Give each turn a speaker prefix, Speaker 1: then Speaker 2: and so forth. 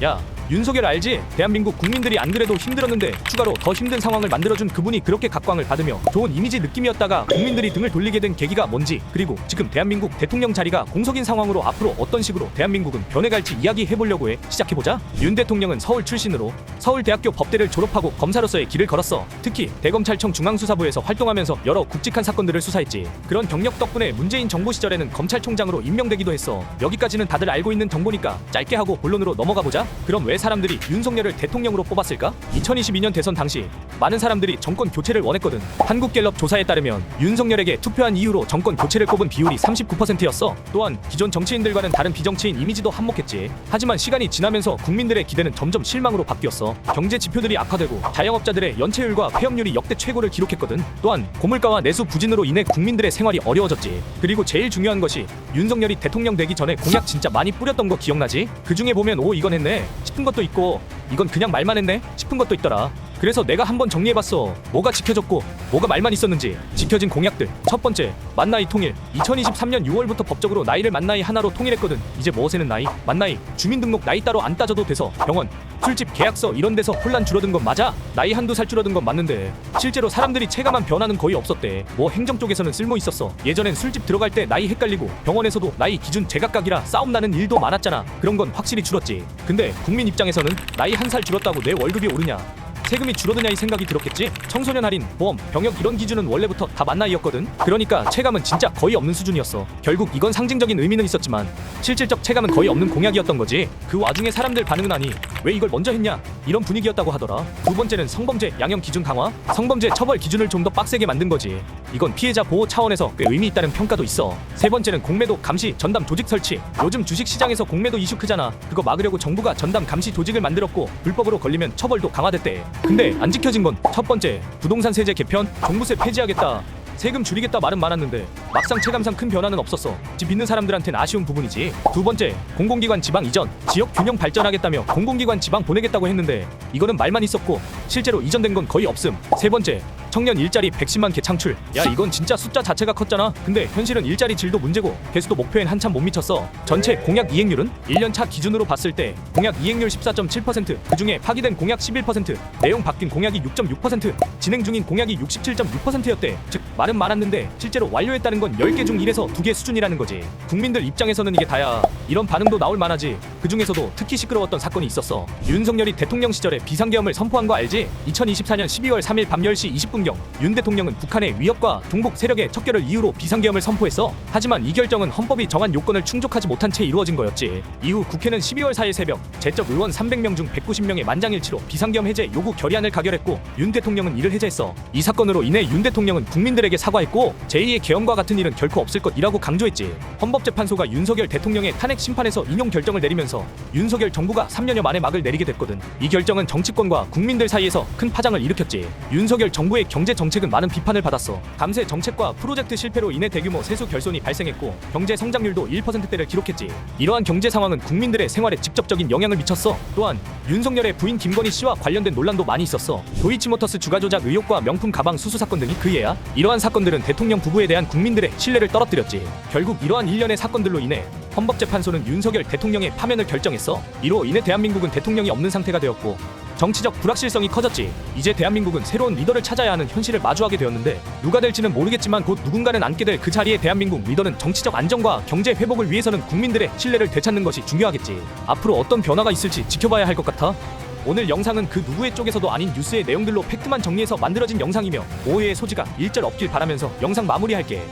Speaker 1: 야, 윤석열 알지? 대한민국 국민들이 안 그래도 힘들었는데 추가로 더 힘든 상황을 만들어준 그분이 그렇게 각광을 받으며 좋은 이미지 느낌이었다가 국민들이 등을 돌리게 된 계기가 뭔지, 그리고 지금 대한민국 대통령 자리가 공석인 상황으로 앞으로 어떤 식으로 대한민국은 변해갈지 이야기해보려고 해. 시작해보자. 윤 대통령은 서울 출신으로 서울대학교 법대를 졸업하고 검사로서의 길을 걸었어. 특히 대검찰청 중앙수사부에서 활동하면서 여러 굵직한 사건들을 수사했지. 그런 경력 덕분에 문재인 정부 시절에는 검찰총장으로 임명되기도 했어. 여기까지는 다들 알고 있는 정보니까 짧게 하고 본론으로 넘어가보자. 그럼 왜 사람들이 윤석열을 대통령으로 뽑았을까? 2022년 대선 당시 많은 사람들이 정권 교체를 원했거든. 한국갤럽 조사에 따르면 윤석열에게 투표한 이후로 정권 교체를 꼽은 비율이 39%였어. 또한 기존 정치인들과는 다른 비정치인 이미지도 한몫했지. 하지만 시간이 지나면서 국민들의 기대는 점점 실망으로 바뀌었어. 경제 지표들이 악화되고 자영업자들의 연체율과 폐업률이 역대 최고를 기록했거든. 또한 고물가와 내수 부진으로 인해 국민들의 생활이 어려워졌지. 그리고 제일 중요한 것이 윤석열이 대통령 되기 전에 공약 진짜 많이 뿌렸던 거 기억나지? 그 중에 보면 오 이건 했네 싶은 것도 있고 이건 그냥 말만 했네 싶은 것도 있더라. 그래서 내가 한번 정리해봤어. 뭐가 지켜졌고 뭐가 말만 있었는지. 지켜진 공약들. 첫 번째, 만나이 통일. 2023년 6월부터 법적으로 나이를 만나이 하나로 통일했거든. 이제 뭐 세는 나이, 만나이, 주민등록 나이 따로 안 따져도 돼서 병원, 술집, 계약서 이런 데서 혼란 줄어든 건 맞아. 나이 한두 살 줄어든 건 맞는데 실제로 사람들이 체감한 변화는 거의 없었대. 뭐 행정 쪽에서는 쓸모 있었어. 예전엔 술집 들어갈 때 나이 헷갈리고 병원에서도 나이 기준 제각각이라 싸움 나는 일도 많았잖아. 그런 건 확실히 줄었지. 근데 국민 입장에서는 나이 한 살 줄었다고 내 월급이 오르냐, 세금이 줄어드냐 이 생각이 들었겠지. 청소년 할인, 보험, 병역 이런 기준은 원래부터 다 만나이였거든. 그러니까 체감은 진짜 거의 없는 수준이었어. 결국 이건 상징적인 의미는 있었지만 실질적 체감은 거의 없는 공약이었던 거지. 그 와중에 사람들 반응은 아니 왜 이걸 먼저 했냐 이런 분위기였다고 하더라. 두 번째는 성범죄 양형 기준 강화. 성범죄 처벌 기준을 좀 더 빡세게 만든 거지. 이건 피해자 보호 차원에서 꽤 의미 있다는 평가도 있어. 세 번째는 공매도 감시 전담 조직 설치. 요즘 주식시장에서 공매도 이슈 크잖아. 그거 막으려고 정부가 전담 감시 조직을 만들었고 불법으로 걸리면 처벌도 강화됐대. 근데 안 지켜진 건 첫 번째, 부동산 세제 개편, 종부세 폐지하겠다, 세금 줄이겠다 말은 많았는데 막상 체감상 큰 변화는 없었어. 집 있는 사람들한텐 아쉬운 부분이지. 두 번째, 공공기관 지방 이전, 지역 균형 발전하겠다며 공공기관 지방 보내겠다고 했는데 이거는 말만 있었고 실제로 이전된 건 거의 없음. 세 번째, 청년 일자리 110만 개 창출. 야 이건 진짜 숫자 자체가 컸잖아. 근데 현실은 일자리 질도 문제고 개수도 목표엔 한참 못 미쳤어. 전체 공약 이행률은 1년차 기준으로 봤을 때 공약 이행률 14.7%, 그중에 파기된 공약 11%, 내용 바뀐 공약이 6.6%, 진행 중인 공약이 67.6%였대. 즉 말은 많았는데 실제로 완료했다는 건 10개 중 1에서 2개 수준이라는 거지. 국민들 입장에서는 이게 다야 이런 반응도 나올 만하지. 그 중에서도 특히 시끄러웠던 사건이 있었어. 윤석열이 대통령 시절에 비상계엄을 선포한 거 알지? 2024년 12월 3일 밤 10시 20분 윤 대통령은 북한의 위협과 종북 세력의 척결을 이유로 비상계엄을 선포했어. 하지만 이 결정은 헌법이 정한 요건을 충족하지 못한 채 이루어진 거였지. 이후 국회는 12월 4일 새벽 제적 의원 300명 중 190명의 만장일치로 비상계엄 해제 요구 결의안을 가결했고 윤 대통령은 이를 해제했어. 이 사건으로 인해 윤 대통령은 국민들에게 사과했고 제2의 계엄과 같은 일은 결코 없을 것이라고 강조했지. 헌법재판소가 윤석열 대통령의 탄핵 심판에서 인용 결정을 내리면서 윤석열 정부가 3년여 만에 막을 내리게 됐거든. 이 결정은 정치권과 국민들 사이에서 큰 파장을 일으켰지. 윤석열 정부의 경제 정책은 많은 비판을 받았어. 감세 정책과 프로젝트 실패로 인해 대규모 세수 결손이 발생했고 경제 성장률도 1%대를 기록했지. 이러한 경제 상황은 국민들의 생활에 직접적인 영향을 미쳤어. 또한 윤석열의 부인 김건희 씨와 관련된 논란도 많이 있었어. 도이치모터스 주가 조작 의혹과 명품 가방 수수 사건 등이 그 예야. 이러한 사건들은 대통령 부부에 대한 국민들의 신뢰를 떨어뜨렸지. 결국 이러한 일련의 사건들로 인해 헌법재판소는 윤석열 대통령의 파면을 결정했어. 이로 인해 대한민국은 대통령이 없는 상태가 되었고 정치적 불확실성이 커졌지. 이제 대한민국은 새로운 리더를 찾아야 하는 현실을 마주하게 되었는데 누가 될지는 모르겠지만 곧 누군가는 앉게 될 그 자리에 대한민국 리더는 정치적 안정과 경제 회복을 위해서는 국민들의 신뢰를 되찾는 것이 중요하겠지. 앞으로 어떤 변화가 있을지 지켜봐야 할 것 같아. 오늘 영상은 그 누구의 쪽에서도 아닌 뉴스의 내용들로 팩트만 정리해서 만들어진 영상이며 오해의 소지가 일절 없길 바라면서 영상 마무리할게.